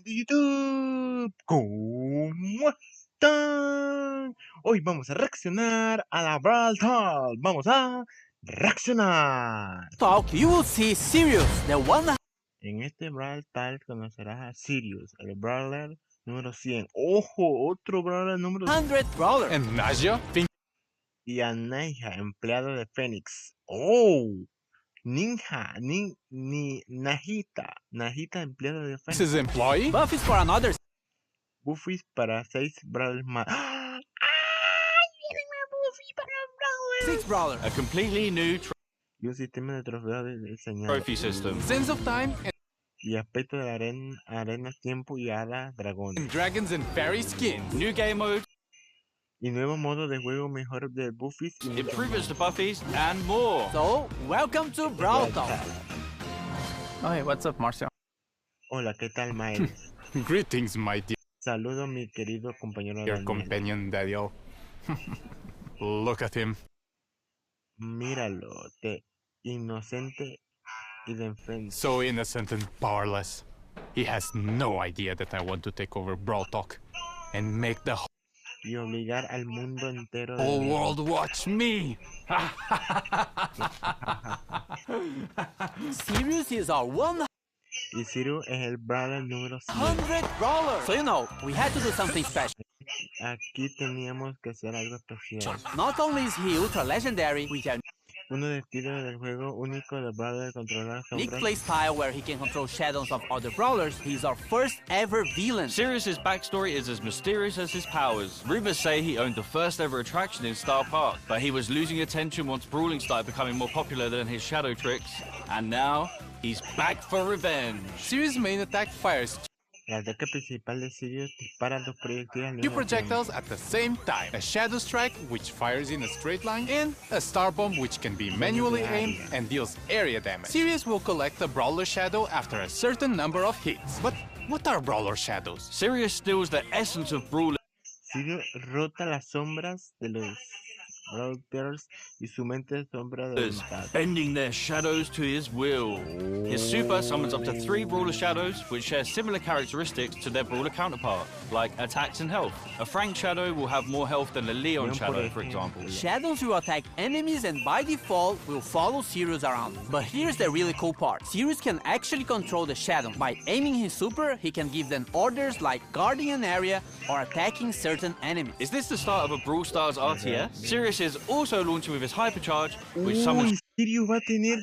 de YouTube. ¿Cómo están? Hoy vamos a reaccionar a la Brawl Talk. Vamos a reaccionar. Talk, you will see Sirius, the one that... En este Brawl Talk conocerás a Sirius, el Brawler número 100. ¡Ojo! Otro Brawler número 100 Brawler. And Naja, y a Naja, empleado de Fénix. ¡Oh! Ninja, Najita, empleado de this Fénix. is employee. Buff is for another. Buffy para 6 brawlers más. ¡Ah! ¡Viene más Buffy para brawlers! 6 Brawler. A completely new Y un sistema de trofeos diseñado. trophy system. Sense of time Y aspecto de arena, tiempo y hada, dragón. and dragons and fairy skins. New game mode, Y nuevo modo de juego mejor de Buffy y mucho improvements to Buffy's, and more. So, welcome to Brawl Talk. Oh, hey, what's up, Marcia? Hola, ¿qué tal, Miles? Greetings, my dear Saludo a mi querido compañero Daniel. companion, Daddy-o. Look at him. Míralo, inocente y de enfrente. So innocent and powerless. He has no idea that I want to take over Brawl Talk and make the Y obligar al mundo entero whole de world watch me. Sirius is our 100 Y Sirius es el brawler número 100. Brawler. So you know, we had to do something special. Aquí teníamos que hacer algo especial. Not only is he ultra legendary, we have Uno de estilo del juego único del brawler controlar Nick sombras. play style where he can control shadows of other brawlers. He's our first ever villain. Sirius's backstory is as mysterious as his powers. Rumors say he owned the first ever attraction in Star Park, but he was losing attention once brawling started becoming more popular than his shadow tricks, and now he's back for revenge. Sirius' main attack fires El ataque principal de Sirius dispara 2 proyectiles al two mismo projectiles at the same time. A Shadow Strike, which fires in a straight line, and a Star Bomb, which can be manually aimed and deals area damage. Sirius will collect a Brawler Shadow after a certain number of hits. But what are Brawler Shadows? Sirius steals the essence of brawling Sirius rota las sombras de los Brawlers y su mente es sombra de voluntad. bending their shadows to his will. His super summons up to 3 brawler shadows, which share similar characteristics to their brawler counterpart, like attacks and health. A Frank shadow will have more health than a Leon shadow, for example. Shadows will attack enemies and by default will follow Sirius around. But here's the really cool part. Sirius can actually control the shadow. By aiming his super, he can give them orders like guarding an area or attacking certain enemies. Is this the start of a Brawl Stars RTS? Sirius is also launching with his hypercharge, which summons Uy, Sirius va a tener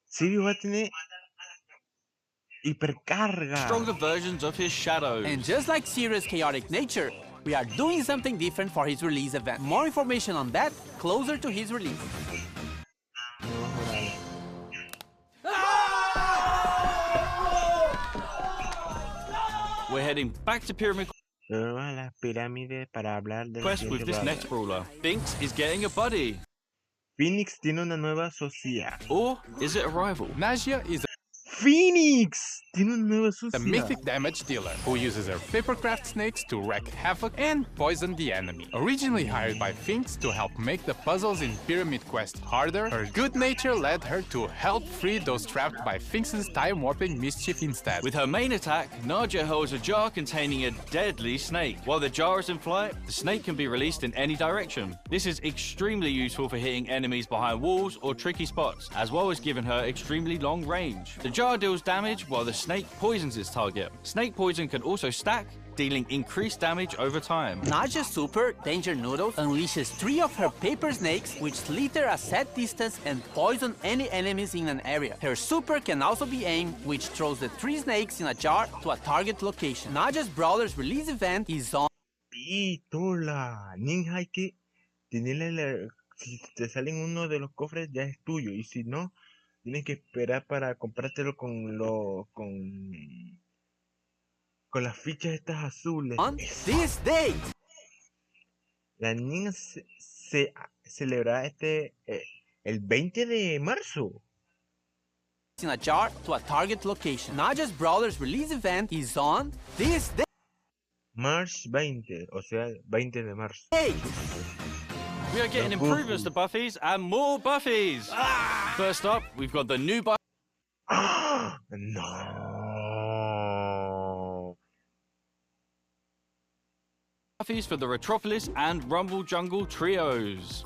Sirius va a tener hipercarga. stronger versions of his shadows. And just like Sirius' chaotic nature, we are doing something different for his release event. More information on that closer to his release. We're heading back to Pyramid Luego a las pirámides para hablar del Quest with siguiente this brawler. next brawler. Binks is getting a buddy. Phoenix tiene una nueva socia. Or is it a rival? Naja is Phoenix tiene una nueva socia. a mythic damage dealer who uses her papercraft snakes to wreak havoc and poison the enemy. Originally hired by Finks to help make the puzzles in Pyramid Quest harder, her good nature led her to help free those trapped by Finks' time-warping mischief instead. With her main attack, Naja holds a jar containing a deadly snake. While the jar is in flight, the snake can be released in any direction. This is extremely useful for hitting enemies behind walls or tricky spots, as well as giving her extremely long range. The jar deals damage while the snake poisons its target. Snake poison can also stack, dealing increased damage over time. Naja's super, Danger Noodles, unleashes 3 of her paper snakes which slither a set distance and poison any enemies in an area. Her super can also be aimed, which throws the 3 snakes in a jar to a target location. Naja's Brawler's release event is on Pitola. Ninja, hay que tenerle si te salen uno de los cofres ya es tuyo y si no tienes que esperar para comprártelo con las fichas estas azules. this date. La niña se celebrará el 20 de marzo. In a jar to a target location. Naja's Brawler's release event is on this day. March 20, o sea, 20 de marzo. We are getting improvements to Buffies and more Buffies. First up, we've got the new Buffy. No. Buffies for the Retropolis and Rumble Jungle trios.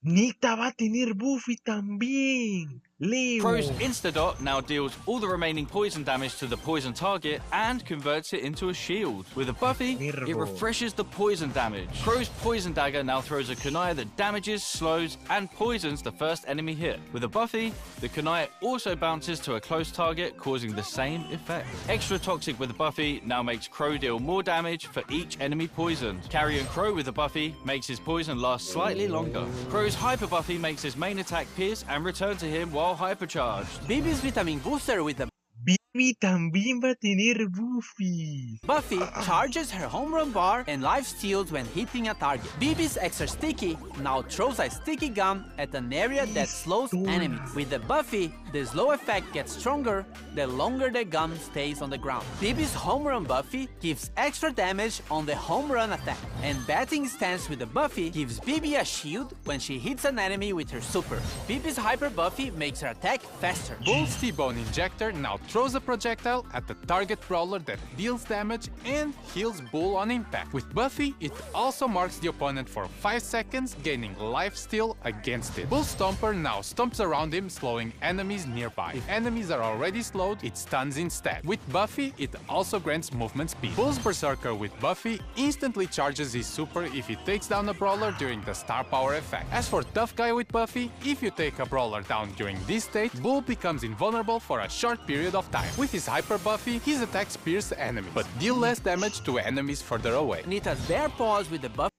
Nita va a tener Buffy también. Leo. Crow's Instadot now deals all the remaining poison damage to the poison target and converts it into a shield. With a Buffy, it refreshes the poison damage. Crow's Poison Dagger now throws a kunai that damages, slows, and poisons the first enemy hit. With a Buffy, the kunai also bounces to a close target, causing the same effect. Extra Toxic with a Buffy now makes Crow deal more damage for each enemy poisoned. Carrion Crow with a Buffy makes his poison last slightly longer. Crow's Hyper Buffy makes his main attack pierce and return to him while hypercharged. Bibi's Vitamin Booster with the Bibi también va a tener Buffy. Buffy charges her home run bar and life steals when hitting a target. Bibi's Extra Sticky now throws a sticky gum at an area that slows enemies. With the Buffy, the slow effect gets stronger the longer the gum stays on the ground. Bibi's Home Run Buffy gives extra damage on the home run attack. And Batting Stance with the Buffy gives Bibi a shield when she hits an enemy with her super. Bibi's Hyper Buffy makes her attack faster. Bull's T-Bone Injector now throws a projectile at the target brawler that deals damage and heals Bull on impact. With Buffy, it also marks the opponent for 5 seconds, gaining life steal against it. Bull Stomper now stomps around him, slowing enemies nearby. If enemies are already slowed, it stuns instead. With Buffy, it also grants movement speed. Bull's Berserker with Buffy instantly charges his super if he takes down a brawler during the star power effect. As for Tough Guy with Buffy, if you take a brawler down during this state, Bull becomes invulnerable for a short period of time. With his Hyper Buffy, his attacks pierce enemies, but deal less damage to enemies further away. Nita's Bear Paws with the Buffy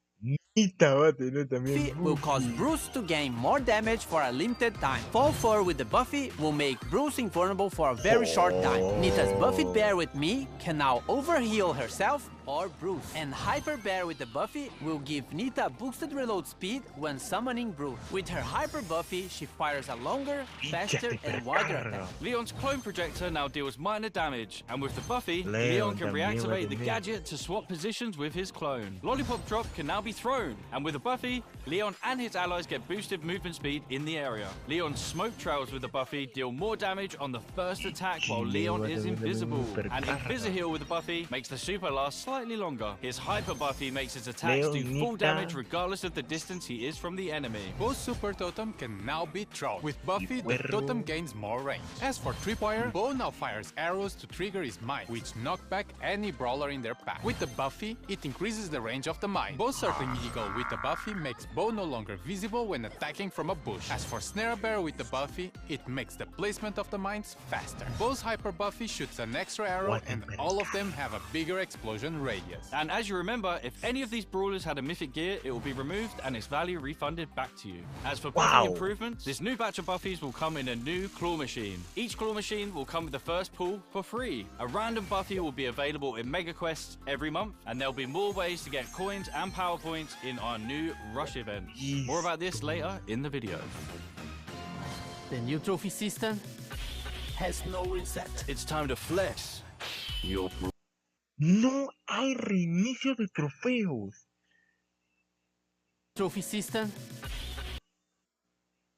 Nita va a tener también will Buffy. cause Bruce to gain more damage for a limited time. Fall 4 with the Buffy will make Bruce invulnerable for a very short time. Nita's Buffy Bear with me can now overheal herself or Bruce. And Hyper Bear with the Buffy will give Nita boosted reload speed when summoning Bruce. With her Hyper Buffy, she fires a longer, faster, and wider attack. Leon's Clone Projector now deals minor damage, and with the Buffy, Leon can reactivate the gadget to swap positions with his clone. Lollipop Drop can now be thrown, and with a Buffy, Leon and his allies get boosted movement speed in the area. Leon's Smoke Trails with the Buffy deal more damage on the first attack while Leon is invisible. And Invisiheal with the Buffy makes the super last slightly longer. His Hyper Buffy makes his attacks do full damage regardless of the distance he is from the enemy. Both Super Totem can now be thrown. With Buffy, the totem gains more range. As for Tripwire, Bo now fires arrows to trigger his mine, which knock back any brawler in their pack. With the Buffy, it increases the range of the mine. Bo's Circling Eagle with the Buffy makes Bo no longer visible when attacking from a bush. As for Snare Bear with the Buffy, it makes the placement of the mines faster. Bo's Hyper Buffy shoots an extra arrow, and all of them have a bigger explosion radius. And as you remember, if any of these brawlers had a mythic gear, it will be removed and its value refunded back to you. As for Buffy improvements, this new batch of Buffies will come in a new claw machine. Each claw machine will come with the first pull for free. A random Buffy will be available in Mega Quests every month, and there'll be more ways to get coins and power points in our new Rush event. More about this later in the video. The new trophy system has no reset. It's time to flex your No hay reinicio de trofeos. Trophy system.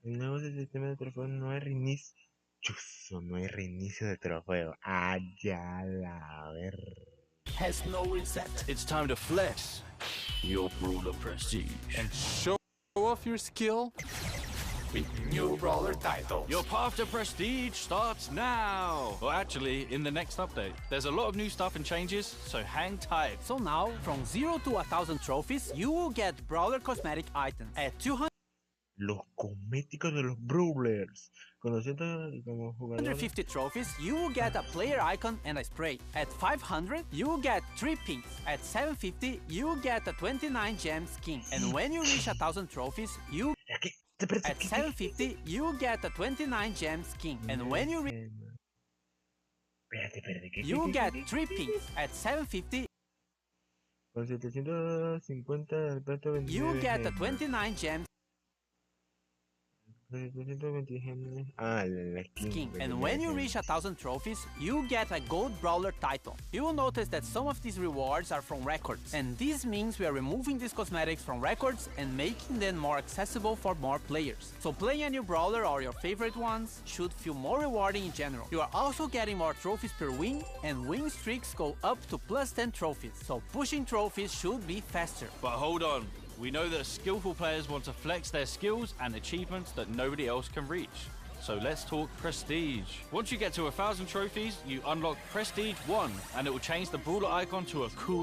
El nuevo sistema de trofeos no hay reinicio. Chuzo, no hay reinicio de trofeo. Ah, ya la ver. Has no reset. It's time to flex your brawler prestige and show off your skill with new brawler title. Your path to prestige starts now. Well, actually, in the next update. There's a lot of new stuff and changes, so hang tight. So now, from 0 to 1,000 trophies, you will get brawler cosmetic items. At 200 Los cosméticos de los brawlers. Conociendo como jugador. 150 trophies, you will get a player icon and a spray. At 500, you will get 3 pinks. At 750, you will get a 29 gem skin. And when you reach 1,000 trophies, at 750, you will get a 29 gem skin. And when you reach you will get 3 pinks. At 750, con 750 del plato you will get a 29 gems. la Skin. And when you reach 1,000 trophies, you get a gold brawler title. You will notice that some of these rewards are from records, and this means we are removing these cosmetics from records and making them more accessible for more players. So playing a new brawler or your favorite ones should feel more rewarding in general. You are also getting more trophies per win, and win streaks go up to plus 10 trophies, so pushing trophies should be faster. But hold on. We know that skillful players want to flex their skills and achievements that nobody else can reach. So let's talk Prestige. Once you get to 1,000 trophies, you unlock Prestige 1, and it will change the brawler icon to a cool,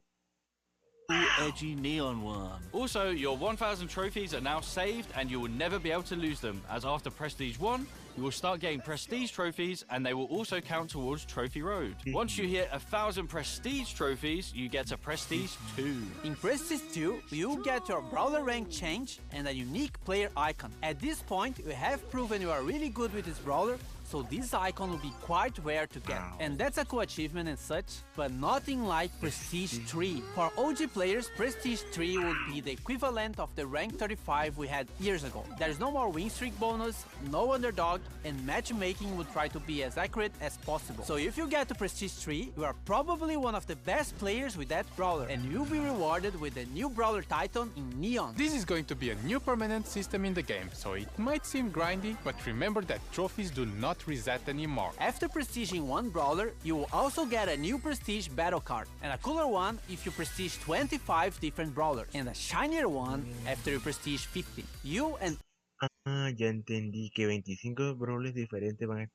edgy neon one. Also, your 1,000 trophies are now saved, and you will never be able to lose them, as after Prestige 1, you will start getting Prestige trophies, and they will also count towards Trophy Road. Once you hit 1,000 Prestige trophies, you get to Prestige 2. In Prestige 2, you get your brawler rank change and a unique player icon. At this point, you have proven you are really good with this brawler, so this icon will be quite rare to get. And that's a cool achievement and such, but nothing like Prestige 3. For OG players, Prestige 3 would be the equivalent of the rank 35 we had years ago. There's no more win streak bonus, no underdog, and matchmaking would try to be as accurate as possible. So if you get to Prestige 3, you are probably one of the best players with that brawler, and you'll be rewarded with the new brawler titan in Neon. This is going to be a new permanent system in the game, so it might seem grindy, but remember that trophies do not reset anymore. After prestiging one brawler, you will also get a new prestige battle card, and a cooler one if you prestige 25 different brawlers, and a shinier one after you prestige 50. You and ya entendí que 25 brawlers diferentes van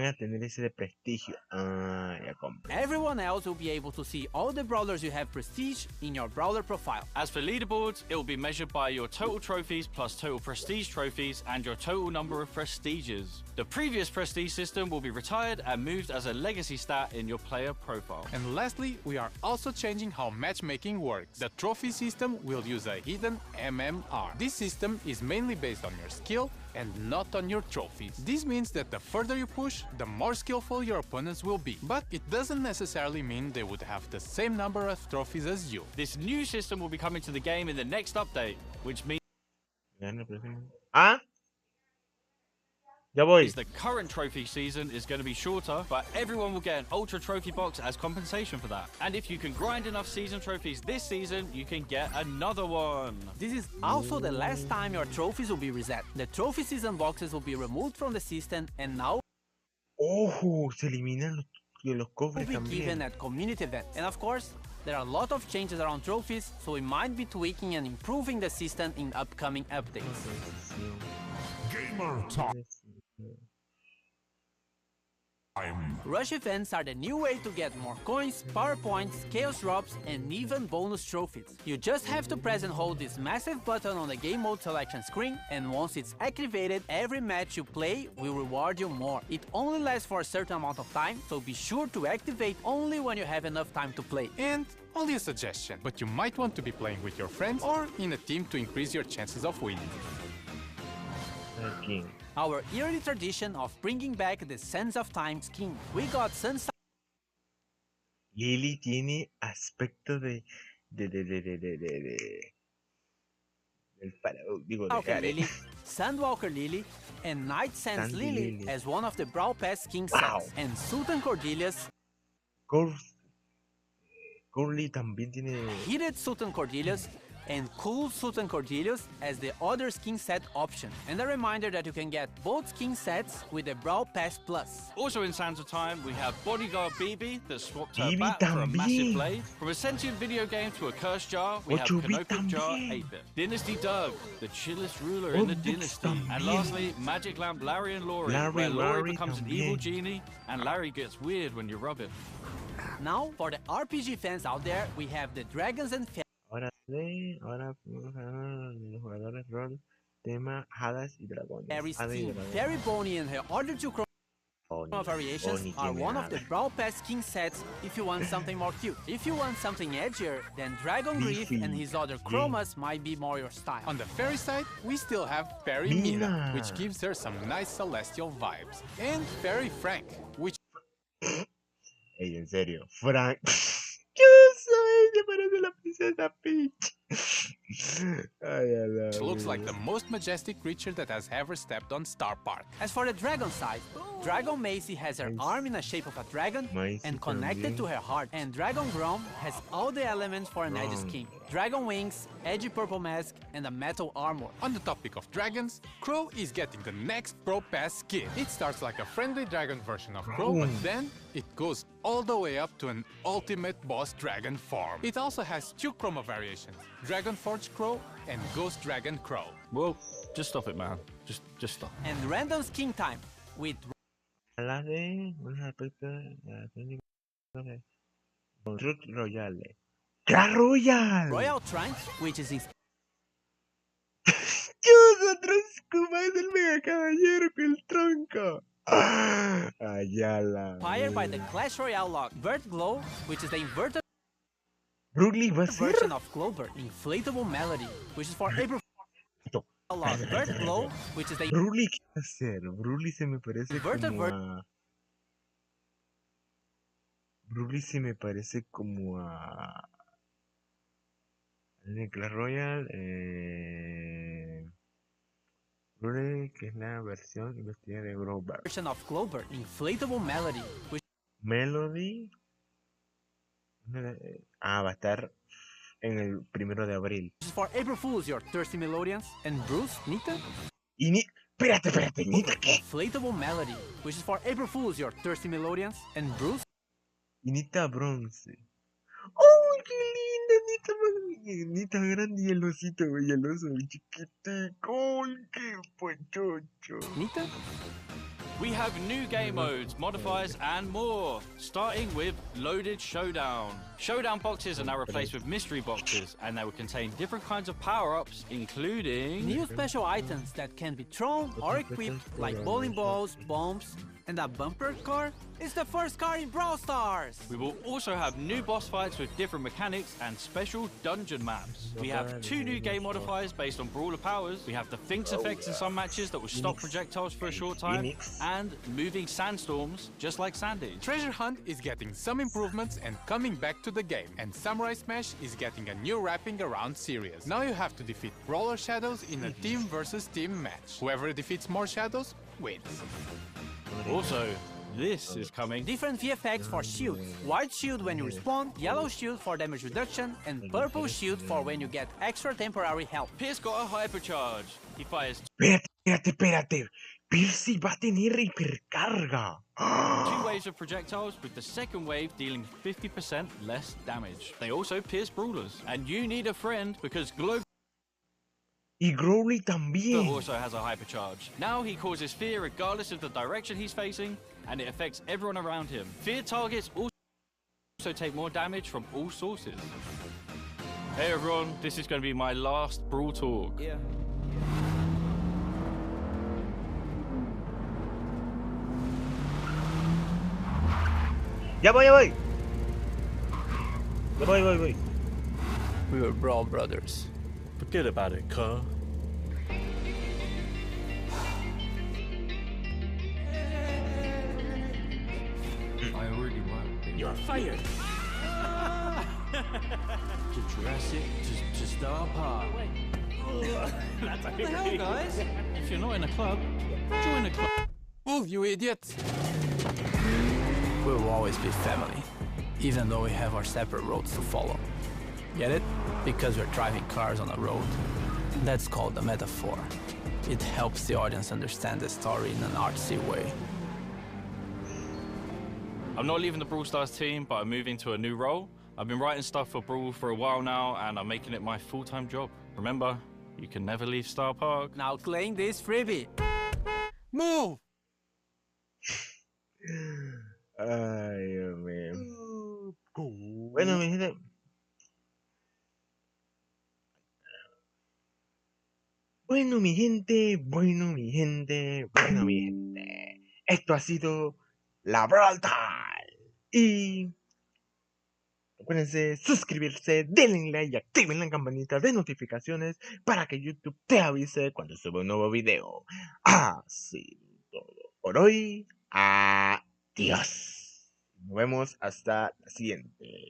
a tener ese de prestigio. Ya compré. everyone else will be able to see all the brawlers you have prestige in your brawler profile. As for leaderboards, it will be measured by your total trophies plus total prestige trophies and your total number of prestiges. The previous prestige system will be retired and moved as a legacy stat in your player profile. And lastly, we are also changing how matchmaking works. The trophy system will use a hidden MMR. This system is mainly based on your skill and not on your trophies. This means that the further you push, the more skillful your opponents will be. But it doesn't necessarily mean they would have the same number of trophies as you. This new system will be coming to the game in the next update, which means Ya voy. the current trophy season is going to be shorter, but everyone will get an ultra trophy box as compensation for that. And if you can grind enough season trophies this season, you can get another one. This is also the last time your trophies will be reset. The trophy season boxes will be removed from the system and now Ojo, se eliminan los will cofres be given también. at community events. And of course, there are a lot of changes around trophies, so we might be tweaking and improving the system in upcoming updates. Gamer time. Rush events are the new way to get more coins, power points, chaos drops, and even bonus trophies. You just have to press and hold this massive button on the game mode selection screen, and once it's activated, every match you play will reward you more. It only lasts for a certain amount of time, so be sure to activate only when you have enough time to play. And only a suggestion, but you might want to be playing with your friends or in a team to increase your chances of winning. Aquí. Our yearly tradition of bringing back the Sands of Time skin. We got Sands Lily tiene aspecto del faraón, digo, de Sandwalker Karen. Lily, Sandwalker Lily, and Night Sands Sandy Lily Lily. as one of the Brawl Pass skin Wow. sets. And Sultan Cordelius, Curly también tiene. Heated Sultan Cordelius, and Cool Sultan Cordelius as the other skin set option. And a reminder that you can get both skin sets with the Brawl Pass Plus. Also in Sands of Time, we have Bodyguard BB that swapped her BB bat for a massive también. blade. From a sentient video game to a cursed jar, we have 8-bit Canopy Jar también. 8-bit. Dynasty Doug, the chillest ruler Oh, in the Dux dynasty. And también. lastly, Magic Lamp Larry and Laurie, Larry, where Laurie Larry becomes an también. evil genie and Larry gets weird when you rub it. Now, for the RPG fans out there, we have the Dragons and Ahora vamos a los jugadores rol, tema, hadas y dragones. Fairies Hada y team. dragones. Fairy Bonnie and her other two Bonnie. variations Bonnie are tiene one of the hadas. Brawl Pass skin sets if you want something more cute. If you want something edgier, then Dragon Grief Beefy. and his other chromas might be more your style. On the fairy side, we still have Fairy Mina. Mina, which gives her some nice celestial vibes. And Fairy Frank, which Ey, en serio, Frank. ¿Qué soy? Se parece a la princesa Peach. Ay, a la Which looks like the vida. most majestic creature that has ever stepped on Star Park. As for the dragon side, Dragon Macy has her Nice. arm in the shape of a dragon Macy and connected to también. her heart. And Dragon Grom has all the elements for an edge Grom. skin. Dragon wings, edgy purple mask, and a metal armor. On the topic of dragons, Crow is getting the next Pro Pass skin. It starts like a friendly dragon version of Crow, but then it goes all the way up to an ultimate boss dragon form. It also has 2 chroma variations, Dragon Forge Crow and Ghost Dragon Crow. Well, just stop it, man. Just stop. And random skin time with La de un aspecto Truth Royale. ¡Clash Royale! Royal Trunks, which is inspired ¡Nosotros más del mega caballero con el tronco! Allá la by the Clash Royale lock. Vert Glow, which is the inverted Broly va a ser. version of Clover. Inflatable Melody, which is for April lock. Vert Glow, which is the Broly, ¿qué va a ser? Broly se me parece Inverted como a. Broly se me parece como a. En el Clash Royale, Broly, que es la versión investigadora de Grover. version of Clover. Inflatable Melody, which Melody. Va a estar en el 1 de abril. is for April Fools, your thirsty melodians. And Bruce, Nita, Y ni. Espérate, ¿Nita qué? Inflatable Melody, which is for April Fools, your thirsty melodians. And Bruce, Y Nita bronce. ¡Oh, qué lindo! Nita grande y el osito, güey, el oso chiquitico. ¡Ay, qué pochocho! Nita, We have new game modes, modifiers, and more. Starting with Loaded Showdown. Showdown boxes are now replaced with mystery boxes, and they will contain different kinds of power-ups, including new special items that can be thrown or equipped, like bowling balls, bombs, and a bumper car is the first car in Brawl Stars. We will also have new boss fights with different mechanics and special dungeon maps. We have 2 new game modifiers based on brawler powers. We have the Finks effects in some matches that will stop projectiles for a short time, and moving sandstorms, just like Sandy. Treasure Hunt is getting some improvements and coming back to the game, and Samurai Smash is getting a new wrapping around series. Now you have to defeat Brawler Shadows in a team versus team match. Whoever defeats more shadows wins. Also, this is coming. Different VFX for shields. White shield when you respawn, yellow shield for damage reduction, and purple shield for when you get extra temporary health. Pierce got a hypercharge. He fires Espérate. Piercy va a tener hipercarga. 2 waves of projectiles, with the second wave dealing 50% less damage. They also pierce brawlers. And you need a friend because Globe Y Growly también. also has a hypercharge. Now he causes fear regardless of the direction he's facing, and it affects everyone around him. Fear targets also take more damage from all sources. Hey everyone, this is going to be my last Brawl talk. Yeah. Ya voy. Voy. We were Brawl Brothers. Forget about it, cuh. I already won. You're fired. To Jurassic, to Star Park. What the hell, guys? If you're not in a club, join a club. Oh, you idiot! We will always be family, even though we have our separate roads to follow. Get it? Because we're driving cars on a road. That's called a metaphor. It helps the audience understand the story in an artsy way. I'm not leaving the Brawl Stars team, but I'm moving to a new role. I've been writing stuff for Brawl for a while now, and I'm making it my full-time job. Remember, you can never leave Star Park. Now claim this freebie. Move! Ay, Dios mío. Bueno, mi gente. Bueno, mi gente. Esto ha sido la Brawl Time. Y acuérdense suscribirse, denle like y activen la campanita de notificaciones para que YouTube te avise cuando suba un nuevo video. Así todo por hoy. Adiós. Nos vemos hasta la siguiente.